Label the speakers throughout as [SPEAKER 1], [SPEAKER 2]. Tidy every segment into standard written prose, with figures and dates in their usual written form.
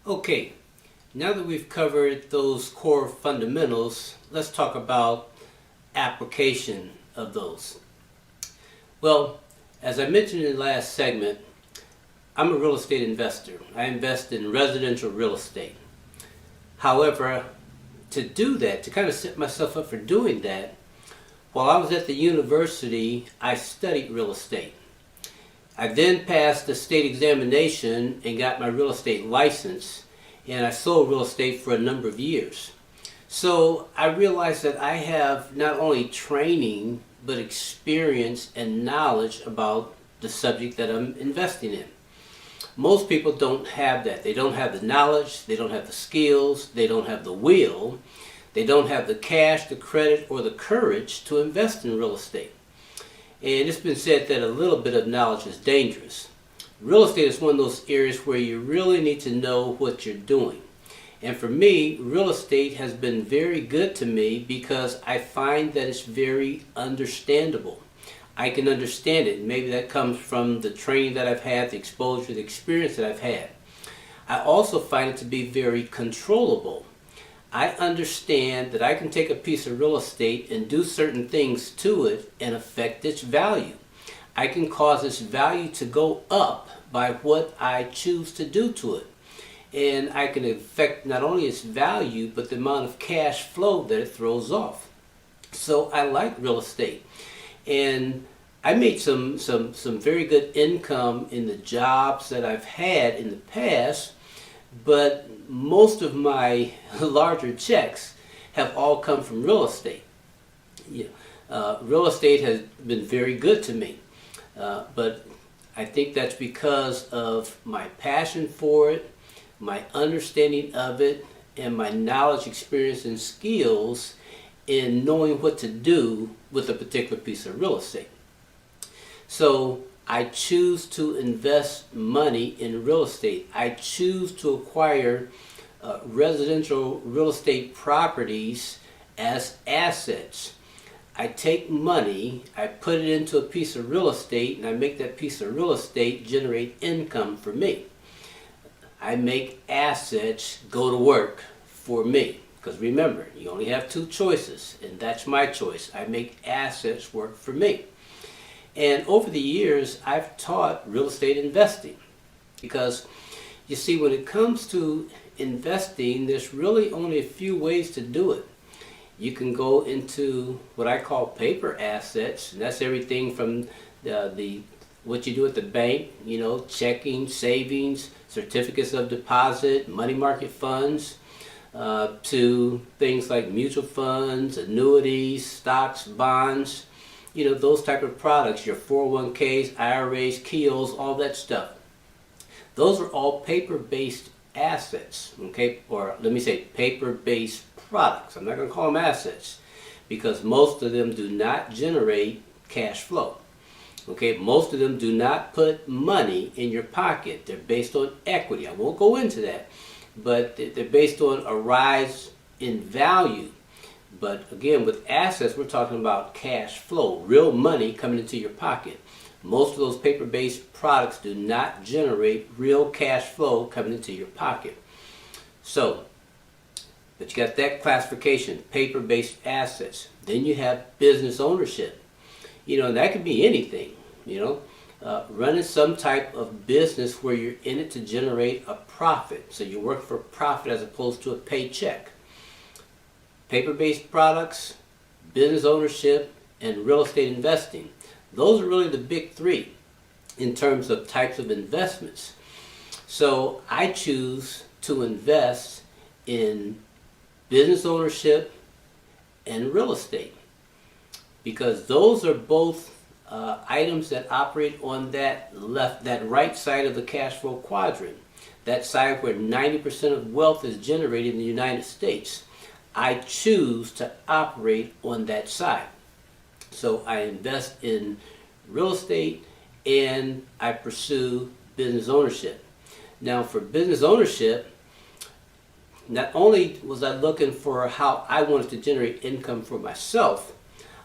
[SPEAKER 1] Okay, now that we've covered those core fundamentals, let's talk about application of those. Well, as I mentioned in the last segment, I'm a real estate investor. I invest in residential real estate. However, to do that, to kind of set myself up for doing that, while I was at the university, I studied real estate. I then passed the state examination and got my real estate license, and I sold real estate for a number of years. So I realized that I have not only training, but experience and knowledge about the subject that I'm investing in. Most people don't have that. They don't have the knowledge, they don't have the skills, they don't have the will, they don't have the cash, the credit, or the courage to invest in real estate. And it's been said that a little bit of knowledge is dangerous. Real estate is one of those areas where you really need to know what you're doing. And for me, real estate has been very good to me because I find that it's very understandable. I can understand it. Maybe that comes from the training that I've had, the exposure, the experience that I've had. I also find it to be very controllable. I understand that I can take a piece of real estate and do certain things to it and affect its value. I can cause its value to go up by what I choose to do to it. And I can affect not only its value, but the amount of cash flow that it throws off. So I like real estate. And I made some very good income in the jobs that I've had in the past, but most of my larger checks have all come from real estate. Real estate has been very good to me, but I think that's because of my passion for it, my understanding of it, and my knowledge, experience, and skills in knowing what to do with a particular piece of real estate. So I choose to invest money in real estate. I choose to acquire residential real estate properties as assets. I take money, I put it into a piece of real estate, and I make that piece of real estate generate income for me. I make assets go to work for me. Because remember, you only have two choices, and that's my choice. I make assets work for me. And over the years, I've taught real estate investing. Because, you see, when it comes to investing, there's really only a few ways to do it. You can go into what I call paper assets, and that's everything from what you do at the bank, checking, savings, certificates of deposit, money market funds, to things like mutual funds, annuities, stocks, bonds, those type of products, your 401ks, IRAs, KEOs, all that stuff. Those are all paper-based assets, okay? Or let me say paper-based products. I'm not going to call them assets because most of them do not generate cash flow. Okay, most of them do not put money in your pocket. They're based on equity. I won't go into that. But they're based on a rise in value. But again, with assets, we're talking about cash flow, real money coming into your pocket. Most of those paper-based products do not generate real cash flow coming into your pocket. So, but you got that classification, paper-based assets. Then you have business ownership. And that could be anything, running some type of business where you're in it to generate a profit. So you work for profit as opposed to a paycheck. Paper-based products, business ownership, and real estate investing. Those are really the big three in terms of types of investments. So I choose to invest in business ownership and real estate because those are both items that operate on that right side of the cash flow quadrant, that side where 90% of wealth is generated in the United States. I choose to operate on that side. So I invest in real estate and I pursue business ownership. Now for business ownership, not only was I looking for how I wanted to generate income for myself,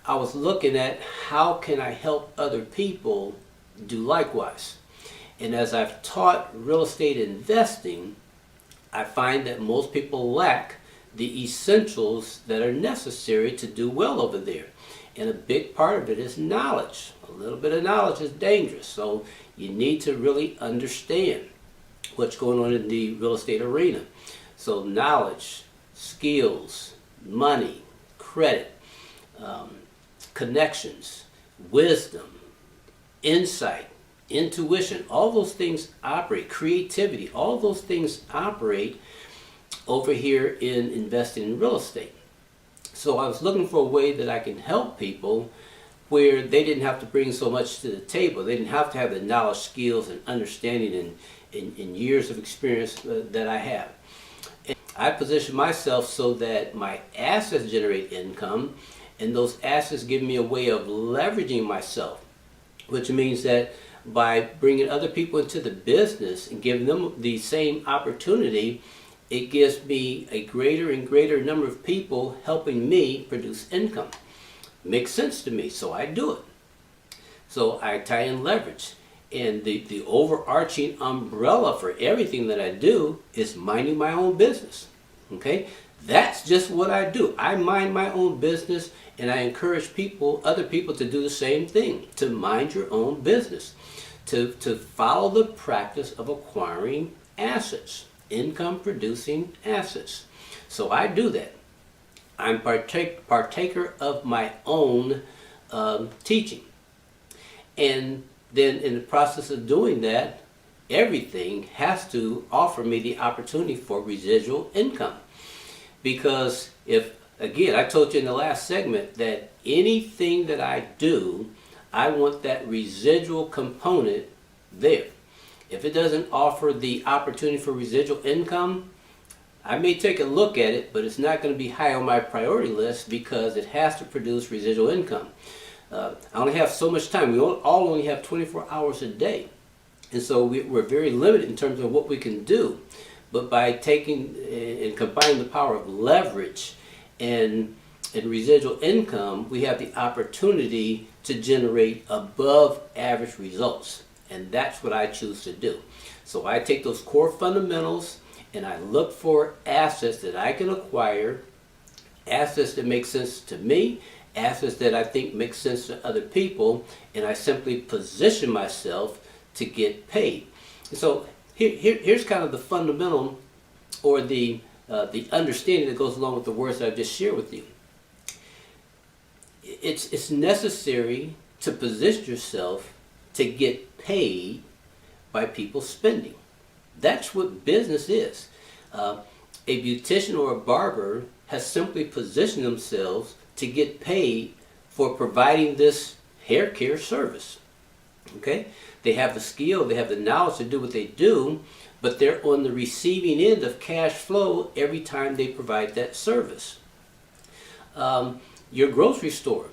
[SPEAKER 1] I was looking at how can I help other people do likewise. And as I've taught real estate investing, I find that most people lack the essentials that are necessary to do well over there. And a big part of it is knowledge. A little bit of knowledge is dangerous. So you need to really understand what's going on in the real estate arena. So knowledge, skills, money, credit, connections, wisdom, insight, intuition, all those things operate, creativity, all those things operate over here in investing in real estate. So I was looking for a way that I can help people where they didn't have to bring so much to the table. They didn't have to have the knowledge, skills, and understanding and years of experience that I have. And I position myself so that my assets generate income, and those assets give me a way of leveraging myself, which means that by bringing other people into the business and giving them the same opportunity, it gives me a greater and greater number of people helping me produce income. Makes sense to me, so I do it. So I tie in leverage. And the overarching umbrella for everything that I do is minding my own business. Okay? That's just what I do. I mind my own business, and I encourage other people to do the same thing, to mind your own business, to follow the practice of acquiring assets, income producing assets. So I do that. I'm partaker of my own teaching. And then in the process of doing that, everything has to offer me the opportunity for residual income. Because again, I told you in the last segment that anything that I do, I want that residual component there. If it doesn't offer the opportunity for residual income, I may take a look at it, but it's not going to be high on my priority list because it has to produce residual income. I only have so much time. We all only have 24 hours a day. And so we're very limited in terms of what we can do. But by taking and combining the power of leverage and residual income, we have the opportunity to generate above average results. And that's what I choose to do. So I take those core fundamentals and I look for assets that I can acquire, assets that make sense to me, assets that I think make sense to other people, and I simply position myself to get paid. And so here's kind of the fundamental or the understanding that goes along with the words that I've just shared with you. It's necessary to position yourself to get paid by people spending. That's what business is. A beautician or a barber has simply positioned themselves to get paid for providing this hair care service. Okay? They have the skill, they have the knowledge to do what they do, but they're on the receiving end of cash flow every time they provide that service. Your grocery store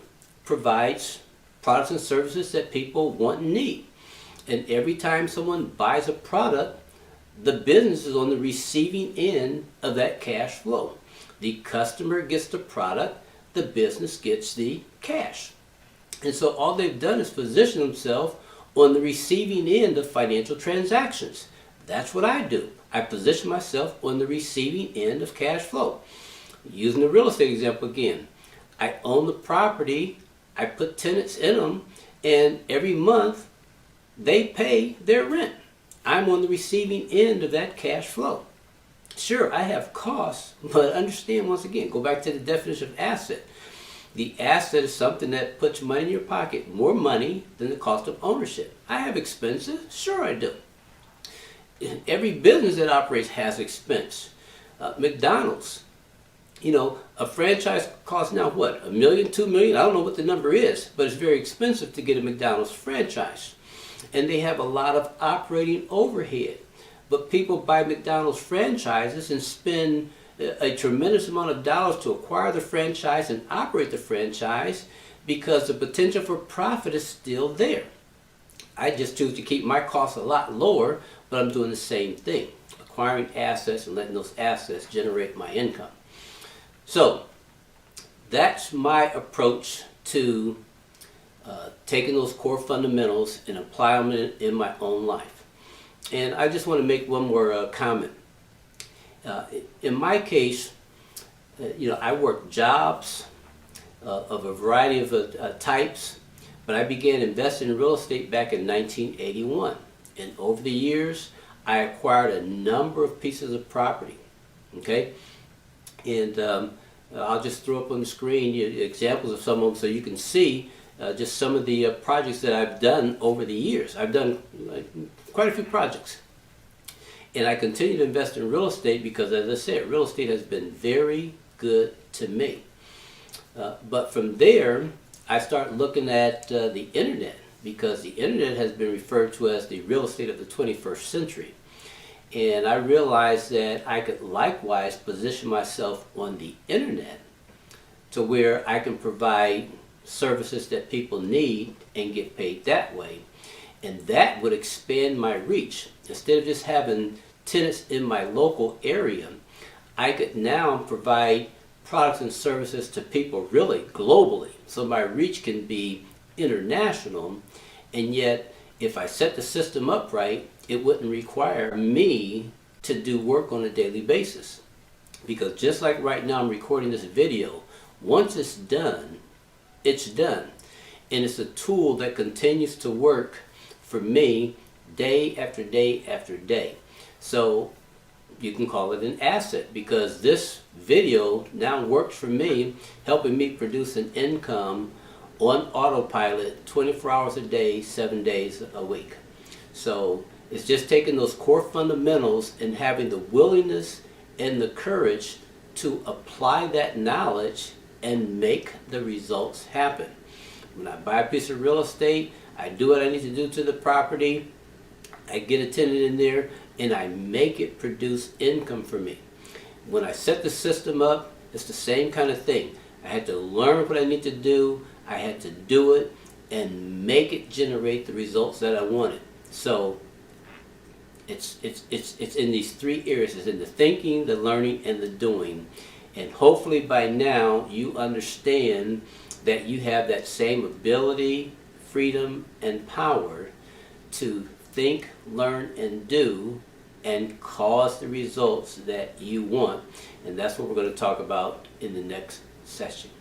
[SPEAKER 1] provides products and services that people want and need. And every time someone buys a product, the business is on the receiving end of that cash flow. The customer gets the product, the business gets the cash. And so all they've done is position themselves on the receiving end of financial transactions. That's what I do. I position myself on the receiving end of cash flow. Using the real estate example again, I own the property, I put tenants in them, and every month they pay their rent. I'm on the receiving end of that cash flow. Sure, I have costs, but understand once again, go back to the definition of asset. The asset is something that puts money in your pocket, more money than the cost of ownership. I have expenses, sure I do. Every business that operates has expense. McDonald's, a franchise costs now what, $1 million, $2 million? I don't know what the number is, but it's very expensive to get a McDonald's franchise. And they have a lot of operating overhead. But people buy McDonald's franchises and spend a tremendous amount of dollars to acquire the franchise and operate the franchise because the potential for profit is still there. I just choose to keep my costs a lot lower, but I'm doing the same thing, acquiring assets and letting those assets generate my income. So that's my approach to taking those core fundamentals and applying them in my own life. And I just want to make one more comment. In my case, I worked jobs of a variety of types, but I began investing in real estate back in 1981. And over the years, I acquired a number of pieces of property. Okay? And I'll just throw up on the screen examples of some of them so you can see just some of the projects that I've done over the years. I've done quite a few projects. And I continue to invest in real estate because, as I said, real estate has been very good to me. But from there, I start looking at the internet, because the internet has been referred to as the real estate of the 21st century. And I realized that I could likewise position myself on the internet to where I can provide services that people need and get paid that way. And that would expand my reach. Instead of just having tenants in my local area, I could now provide products and services to people really globally. So my reach can be international, and yet if I set the system up right, it wouldn't require me to do work on a daily basis. Because just like right now I'm recording this video, once it's done, it's done. And it's a tool that continues to work for me day after day after day. So you can call it an asset, because this video now works for me, helping me produce an income on autopilot 24 hours a day, 7 days a week. So it's just taking those core fundamentals and having the willingness and the courage to apply that knowledge and make the results happen. When I buy a piece of real estate, I do what I need to do to the property, I get a tenant in there, and I make it produce income for me. When I set the system up, it's the same kind of thing. I had to learn what I need to do, I had to do it, and make it generate the results that I wanted. So it's in these three areas. It's in the thinking, the learning, and the doing. And hopefully by now you understand that you have that same ability, freedom, and power to think, learn, and do, and cause the results that you want. And that's what we're going to talk about in the next session.